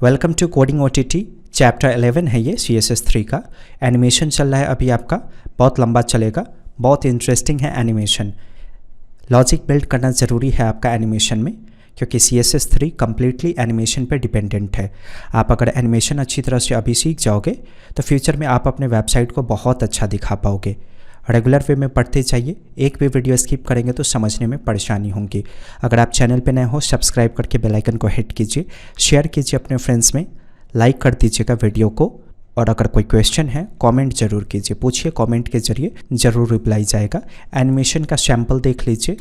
Welcome to coding OTT. Chapter 11 है ये CSS3 का। एनिमेशन चल रहा है अभी आपका, बहुत लंबा चलेगा, बहुत इंटरेस्टिंग है एनिमेशन। लॉजिक बिल्ड करना ज़रूरी है आपका एनिमेशन में, क्योंकि CSS3 कम्प्लीटली एनिमेशन पे डिपेंडेंट है। आप अगर एनिमेशन अच्छी तरह से अभी सीख जाओगे तो फ्यूचर में आप अपने वेबसाइट को बहुत अच्छा दिखा पाओगे। रेगुलर वे में पढ़ते चाहिए, एक भी वीडियो स्किप करेंगे तो समझने में परेशानी होगी। अगर आप चैनल पे नए हो, सब्सक्राइब करके बेल आइकन को हिट कीजिए, शेयर कीजिए अपने फ्रेंड्स में, लाइक कर दीजिएगा वीडियो को। और अगर कोई क्वेश्चन है कमेंट ज़रूर कीजिए, पूछिए, कमेंट के जरिए ज़रूर रिप्लाई जाएगा। एनिमेशन का सैम्पल देख लीजिए,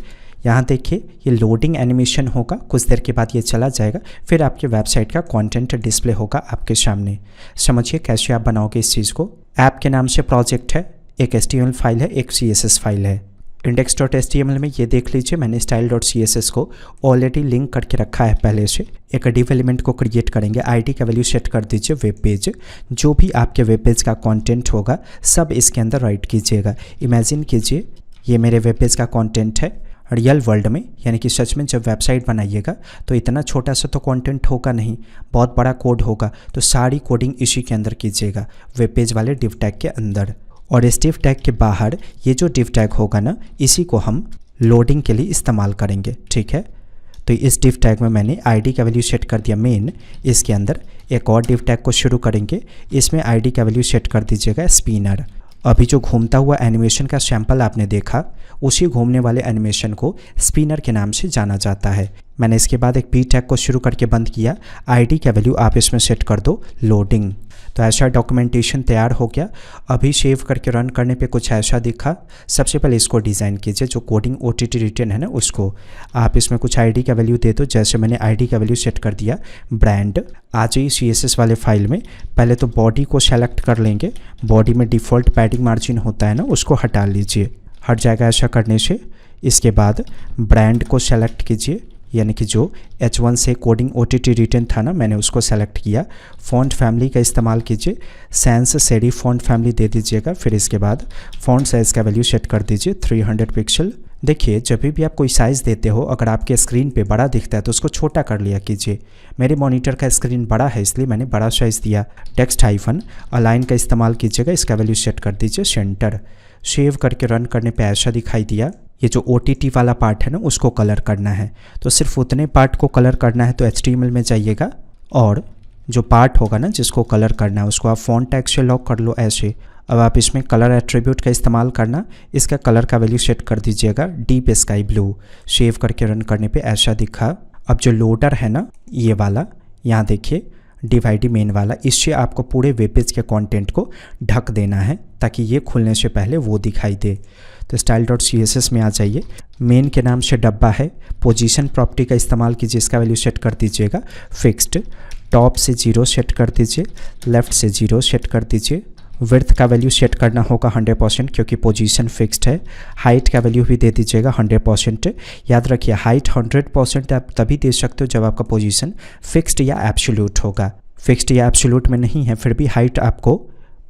यहाँ देखिए ये लोडिंग एनिमेशन होगा, कुछ देर के बाद ये चला जाएगा, फिर आपके वेबसाइट का कंटेंट डिस्प्ले होगा आपके सामने। समझिए कैसे आप बनाओगे इस चीज़ को। ऐप के नाम से प्रोजेक्ट है, एक HTML फाइल है, एक CSS फाइल है। index.html में ये देख लीजिए, मैंने style.css को ऑलरेडी लिंक करके रखा है पहले से। एक डिव एलिमेंट को क्रिएट करेंगे, ID का वैल्यू सेट कर दीजिए वेब पेज। जो भी आपके वेब पेज का कंटेंट होगा सब इसके अंदर राइट कीजिएगा। इमेजिन कीजिए ये मेरे वेब पेज का कंटेंट है रियल वर्ल्ड में, यानी कि सच में जब वेबसाइट बनाइएगा तो इतना छोटा सा तो कंटेंट होगा नहीं, बहुत बड़ा कोड होगा। तो सारी कोडिंग इसी के अंदर कीजिएगा, वेब पेज वाले डिव टैग के अंदर। और इस डिव टैग के बाहर ये जो डिव टैग होगा ना, इसी को हम लोडिंग के लिए इस्तेमाल करेंगे, ठीक है। तो इस डिव टैग में मैंने ID का वैल्यू सेट कर दिया मेन। इसके अंदर एक और डिव टैग को शुरू करेंगे, इसमें ID का वैल्यू सेट कर दीजिएगा स्पिनर। अभी जो घूमता हुआ एनिमेशन का सैंपल आपने देखा, उसी घूमने वाले एनिमेशन को स्पिनर के नाम से जाना जाता है। मैंने इसके बाद एक P टैग को शुरू करके बंद किया, ID का वैल्यू आप इसमें सेट कर दो लोडिंग। तो ऐसा डॉक्यूमेंटेशन तैयार हो गया। अभी सेव करके रन करने पे कुछ ऐसा दिखा। सबसे पहले इसको डिज़ाइन कीजिए, जो कोडिंग OTT रिटर्न है ना उसको। आप इसमें कुछ ID का वैल्यू दे दो, जैसे मैंने ID का वैल्यू सेट कर दिया ब्रांड। आज ही CSS वाले फाइल में पहले तो बॉडी को सेलेक्ट कर लेंगे, बॉडी में डिफ़ॉल्ट पैडिंग मार्जिन होता है ना, उसको हटा लीजिए, हट जाएगा ऐसा करने से। इसके बाद ब्रांड को सेलेक्ट कीजिए, यानी कि जो H1 से कोडिंग OTT रिटर्न था ना, मैंने उसको सेलेक्ट किया। फ़ॉन्ट फैमिली का इस्तेमाल कीजिए, सैंस सेरी फ़ॉन्ट फैमिली दे दीजिएगा। फिर इसके बाद फ़ॉन्ट साइज़ का वैल्यू सेट कर दीजिए 300 पिक्सल। देखिए जब भी आप कोई साइज़ देते हो, अगर आपके स्क्रीन पे बड़ा दिखता है तो उसको छोटा कर लिया कीजिए। मेरे मॉनिटर का स्क्रीन बड़ा है इसलिए मैंने बड़ा साइज़ दिया। टेक्स्ट हाइफन अलाइन का इस्तेमाल कीजिएगा, इसका वैल्यू सेट कर दीजिए सेंटर। सेव करके रन करने पे ऐसा दिखाई दिया। ये जो OTT वाला पार्ट है ना, उसको कलर करना है, तो सिर्फ उतने पार्ट को कलर करना है। तो HTML में जाइएगा और जो पार्ट होगा ना जिसको कलर करना है उसको आप फॉन्ट टैग से लॉक कर लो ऐसे। अब आप इसमें कलर एट्रीब्यूट का इस्तेमाल करना, इसका कलर का वैल्यू सेट कर दीजिएगा डीप स्काई ब्लू। सेव करके रन करने पे ऐसा दिखा। अब जो लोडर है ना ये वाला, यहाँ देखिए डिवाइडी मेन वाला, इससे आपको पूरे वेब पेज के कंटेंट को ढक देना है ताकि ये खुलने से पहले वो दिखाई दे। तो style.css में आ जाइए, मेन के नाम से डब्बा है, पोजीशन प्रॉपर्टी का इस्तेमाल कीजिए, इसका वैल्यू सेट कर दीजिएगा फिक्स्ड। टॉप से 0 सेट कर दीजिए, लेफ़्ट से 0 सेट कर दीजिए। विड्थ का वैल्यू सेट करना होगा 100% क्योंकि पोजीशन फिक्स्ड है। हाइट का वैल्यू भी दे दीजिएगा 100%। याद रखिए हाइट 100% आप तभी दे सकते हो जब आपका पोजीशन फिक्स्ड या एब्सोल्यूट होगा। फिक्स्ड या एब्सोल्यूट में नहीं है, फिर भी हाइट आपको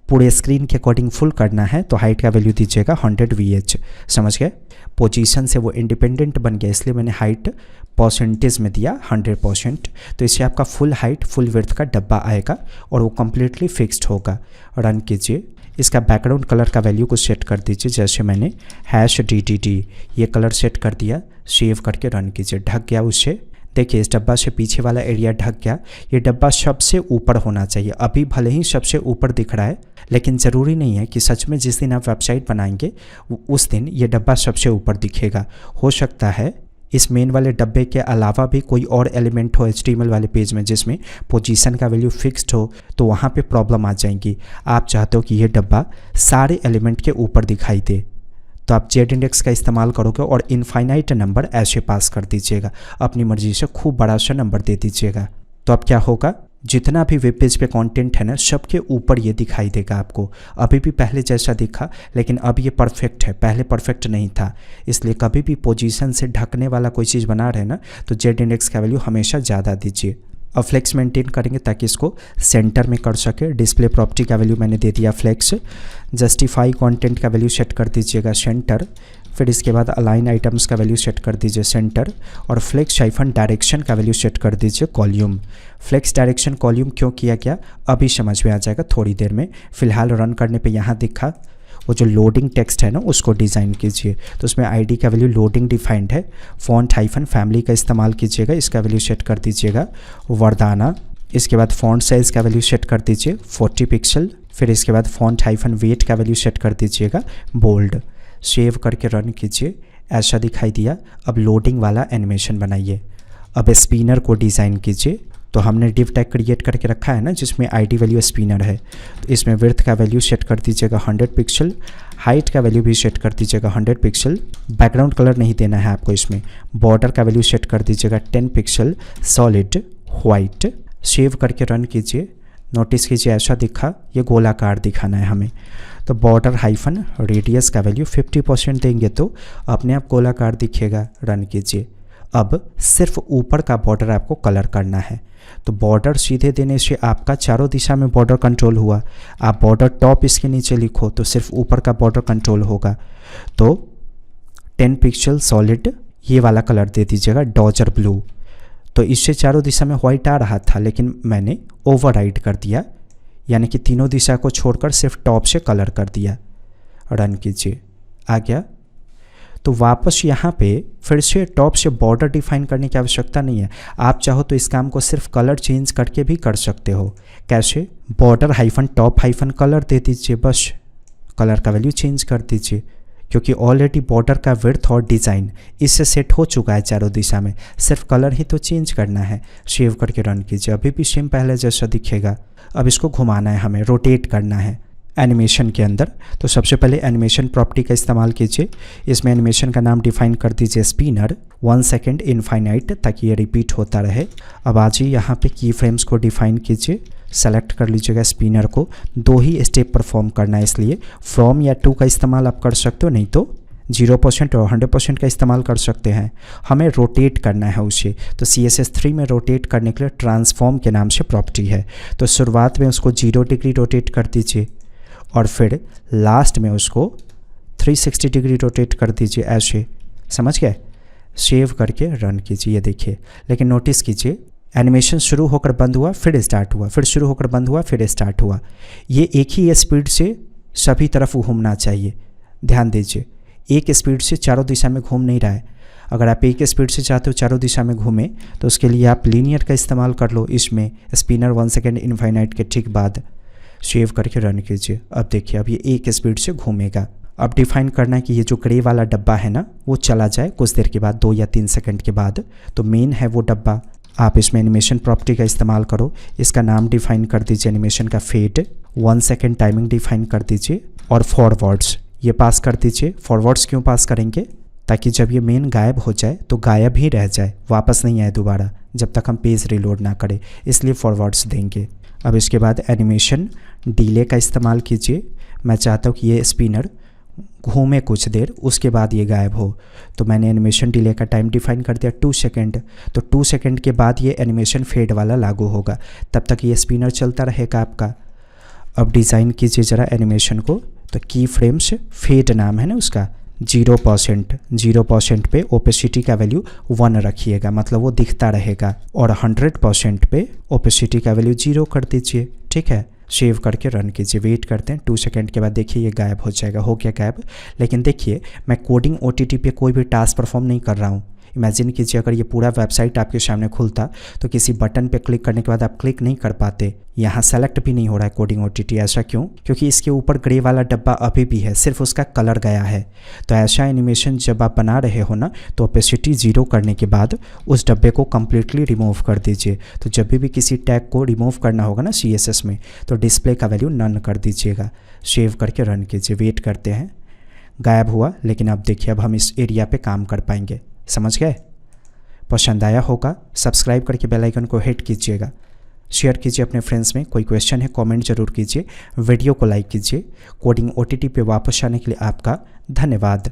पूरे स्क्रीन के अकॉर्डिंग फुल करना है, तो हाइट का वैल्यू दीजिएगा 100 VH। समझ गए? पोजीशन से वो इंडिपेंडेंट बन गया, इसलिए मैंने हाइट परसेंटेज में दिया 100%। तो इससे आपका फुल हाइट फुल विड्थ का डब्बा आएगा और वो कम्प्लीटली फिक्स्ड होगा। रन कीजिए। इसका बैकग्राउंड कलर का वैल्यू को सेट कर दीजिए, जैसे मैंने #DDD ये कलर सेट कर दिया। सेव करके रन कीजिए, ढक गया उससे। देखिए इस डब्बा से पीछे वाला एरिया ढक गया। ये डब्बा सबसे ऊपर होना चाहिए। अभी भले ही सबसे ऊपर दिख रहा है, लेकिन ज़रूरी नहीं है कि सच में जिस दिन आप वेबसाइट बनाएंगे उस दिन ये डब्बा सबसे ऊपर दिखेगा। हो सकता है इस मेन वाले डब्बे के अलावा भी कोई और एलिमेंट हो HTML वाले पेज में जिसमें पोजीशन का वैल्यू फिक्स्ड हो, तो वहाँ पे प्रॉब्लम आ जाएंगी। आप चाहते हो कि ये डब्बा सारे एलिमेंट के ऊपर दिखाई दे, तो आप Z इंडेक्स का इस्तेमाल करोगे और इनफाइनाइट नंबर ऐसे पास कर दीजिएगा। अपनी मर्जी से खूब बड़ा सा नंबर दे दीजिएगा। तो अब क्या होगा, जितना भी वेब पेज पे कंटेंट है ना, सबके ऊपर ये दिखाई देगा आपको। अभी भी पहले जैसा दिखा, लेकिन अब ये परफेक्ट है, पहले परफेक्ट नहीं था। इसलिए कभी भी पोजीशन से ढकने वाला कोई चीज़ बना रहे ना, तो Z इंडेक्स का वैल्यू हमेशा ज़्यादा दीजिए। अब फ्लेक्स मेंटेन करेंगे ताकि इसको सेंटर में कर सके। डिस्प्ले प्रॉपर्टी का वैल्यू मैंने दे दिया फ्लेक्स। जस्टिफाई कंटेंट का वैल्यू सेट कर दीजिएगा सेंटर। फिर इसके बाद अलाइन आइटम्स का वैल्यू सेट कर दीजिए सेंटर। और फ्लेक्स हाइफन डायरेक्शन का वैल्यू सेट कर दीजिए कॉल्यूम। फ्लेक्स डायरेक्शन कॉल्यूम क्यों किया गया अभी समझ में आ जाएगा थोड़ी देर में। फिलहाल रन करने पे यहाँ दिखा वो जो लोडिंग टेक्स्ट है ना उसको डिज़ाइन कीजिए। तो उसमें आईडी का वैल्यू लोडिंग डिफाइंड है। फॉन्ट हाइफन फैमिली का इस्तेमाल कीजिएगा, इसका वैल्यू सेट कर दीजिएगा वर्दाना। इसके बाद फॉन्ट साइज़ का वैल्यू सेट कर दीजिए 40 पिक्सल। फिर इसके बाद फॉन्ट हाइफन वेट का वैल्यू सेट कर दीजिएगा बोल्ड। सेव करके रन कीजिए, ऐसा दिखाई दिया। अब लोडिंग वाला एनिमेशन बनाइए। अब स्पिनर को डिज़ाइन कीजिए। तो हमने डिव टैग क्रिएट करके रखा है ना जिसमें आईडी वैल्यू स्पिनर है। तो इसमें विड्थ का वैल्यू सेट कर दीजिएगा 100 पिक्सल। हाइट का वैल्यू भी सेट कर दीजिएगा 100 पिक्सल। बैकग्राउंड कलर नहीं देना है आपको इसमें। बॉर्डर का वैल्यू सेट कर दीजिएगा 10 पिक्सल सॉलिड वाइट। सेव करके रन कीजिए। नोटिस कीजिए ऐसा दिखा, ये गोलाकार दिखाना है हमें। तो बॉर्डर हाइफन रेडियस का वैल्यू 50% देंगे तो अपने आप गोलाकार दिखेगा। रन कीजिए। अब सिर्फ ऊपर का बॉर्डर आपको कलर करना है। तो बॉर्डर सीधे देने से आपका चारों दिशा में बॉर्डर कंट्रोल हुआ। आप बॉर्डर टॉप इसके नीचे लिखो तो सिर्फ ऊपर का बॉर्डर कंट्रोल होगा। तो 10 पिक्सल सॉलिड ये वाला कलर दे दीजिएगा डॉजर ब्लू। तो इससे चारों दिशा में व्हाइट आ रहा था लेकिन मैंने ओवरराइड कर दिया, यानी कि तीनों दिशा को छोड़कर सिर्फ टॉप से कलर कर दिया। रन कीजिए, आ गया। तो वापस यहाँ पे फिर से टॉप से बॉर्डर डिफाइन करने की आवश्यकता नहीं है। आप चाहो तो इस काम को सिर्फ कलर चेंज करके भी कर सकते हो। कैसे? Border hyphen top hyphen colour दे दीजिए, बस कलर का वैल्यू चेंज कर दीजिए, क्योंकि ऑलरेडी बॉर्डर का विड्थ और डिज़ाइन इससे सेट हो चुका है चारों दिशा में। सिर्फ कलर ही तो चेंज करना है। सेव करके रन कीजिए, अभी भी सेम पहले जैसा दिखेगा। अब इसको घुमाना है, हमें रोटेट करना है एनिमेशन के अंदर। तो सबसे पहले एनिमेशन प्रॉपर्टी का इस्तेमाल कीजिए। इसमें एनिमेशन का नाम डिफाइन कर दीजिए स्पिनर 1 सेकेंड इनफाइनाइट, ताकि ये रिपीट होता रहे। अब आज ही यहाँ पे की फ्रेम्स को डिफाइन कीजिए। सेलेक्ट कर लीजिएगा स्पिनर को। 2 ही स्टेप परफॉर्म करना है, इसलिए फ्रॉम या टू का इस्तेमाल आप कर सकते हो, नहीं तो 0% और 100% का इस्तेमाल कर सकते हैं। हमें रोटेट करना है उसे। तो CSS3 में रोटेट करने के लिए ट्रांसफॉर्म के नाम से प्रॉपर्टी है। तो शुरुआत में उसको 0 डिग्री रोटेट कर दीजिए और फिर लास्ट में उसको 360 डिग्री रोटेट कर दीजिए, ऐसे। समझ गए? सेव करके रन कीजिए। ये देखिए, लेकिन नोटिस कीजिए एनिमेशन शुरू होकर बंद हुआ, फिर स्टार्ट हुआ, फिर शुरू होकर बंद हुआ, फिर स्टार्ट हुआ। ये एक ही स्पीड से सभी तरफ घूमना चाहिए। ध्यान दीजिए, एक स्पीड से चारों दिशा में घूम नहीं रहा है। अगर आप एक स्पीड से चाहते हो चारों दिशा में घूमे तो उसके लिए आप लीनियर का इस्तेमाल कर लो। इसमें स्पिनर 1 सेकेंड इनफाइनाइट के ठीक बाद। सेव करके रन कीजिए। अब देखिए, अब ये एक स्पीड से घूमेगा। अब डिफाइन करना है कि ये जो ग्रे वाला डब्बा है ना वो चला जाए कुछ देर के बाद, 2 या 3 सेकंड के बाद। तो मेन है वो डब्बा। आप इसमें एनिमेशन प्रॉपर्टी का इस्तेमाल करो। इसका नाम डिफाइन कर दीजिए एनिमेशन का फेड। 1 सेकेंड टाइमिंग डिफाइन कर दीजिए और फॉरवर्ड्स ये पास कर दीजिए। फॉरवर्ड्स क्यों पास करेंगे? ताकि जब ये मेन गायब हो जाए तो गायब ही रह जाए, वापस नहीं आए दोबारा, जब तक हम पेज रिलोड ना करें, इसलिए फॉरवर्ड्स देंगे। अब इसके बाद एनिमेशन डिले का इस्तेमाल कीजिए। मैं चाहता हूँ कि ये स्पिनर घूमे कुछ देर, उसके बाद ये गायब हो। तो मैंने एनिमेशन डिले का टाइम डिफाइन कर दिया 2 सेकेंड। तो 2 सेकेंड के बाद ये एनिमेशन फेड वाला लागू होगा, तब तक ये स्पिनर चलता रहेगा आपका। अब डिज़ाइन कीजिए ज़रा एनिमेशन को। तो की फ्रेम्स फेड नाम है ना उसका, 0% पे ओपेसिटी का वैल्यू 1 रखिएगा, मतलब वो दिखता रहेगा। और 100% पे ओपेसिटी का वैल्यू 0 कर दीजिए। ठीक है, सेव करके रन कीजिए। वेट करते हैं 2 सेकेंड के बाद, देखिए ये गायब हो जाएगा। हो गया गायब। लेकिन देखिए, मैं कोडिंग OTT पे कोई भी टास्क परफॉर्म नहीं कर रहा हूँ। इमेजिन कीजिए अगर ये पूरा वेबसाइट आपके सामने खुलता तो किसी बटन पे क्लिक करने के बाद आप क्लिक नहीं कर पाते। यहाँ सेलेक्ट भी नहीं हो रहा है कोडिंग OTT। ऐसा क्यों? क्योंकि इसके ऊपर ग्रे वाला डब्बा अभी भी है, सिर्फ उसका कलर गया है। तो ऐसा एनिमेशन जब आप बना रहे हो ना, तो ओपेसिटी 0 करने के बाद उस डब्बे को कम्प्लीटली रिमूव कर दीजिए। तो जब भी किसी टैग को रिमूव करना होगा ना CSS में, तो डिस्प्ले का वैल्यू नन कर दीजिएगा। सेव करके रन कीजिए। वेट करते हैं, गायब हुआ। लेकिन अब देखिए, अब हम इस एरिया पे काम कर पाएंगे। समझ गए? पसंद आया होगा, सब्सक्राइब करके बेल आइकन को हिट कीजिएगा। शेयर कीजिए अपने फ्रेंड्स में। कोई क्वेश्चन है कमेंट जरूर कीजिए। वीडियो को लाइक कीजिए। कोडिंग OTT पे वापस आने के लिए आपका धन्यवाद।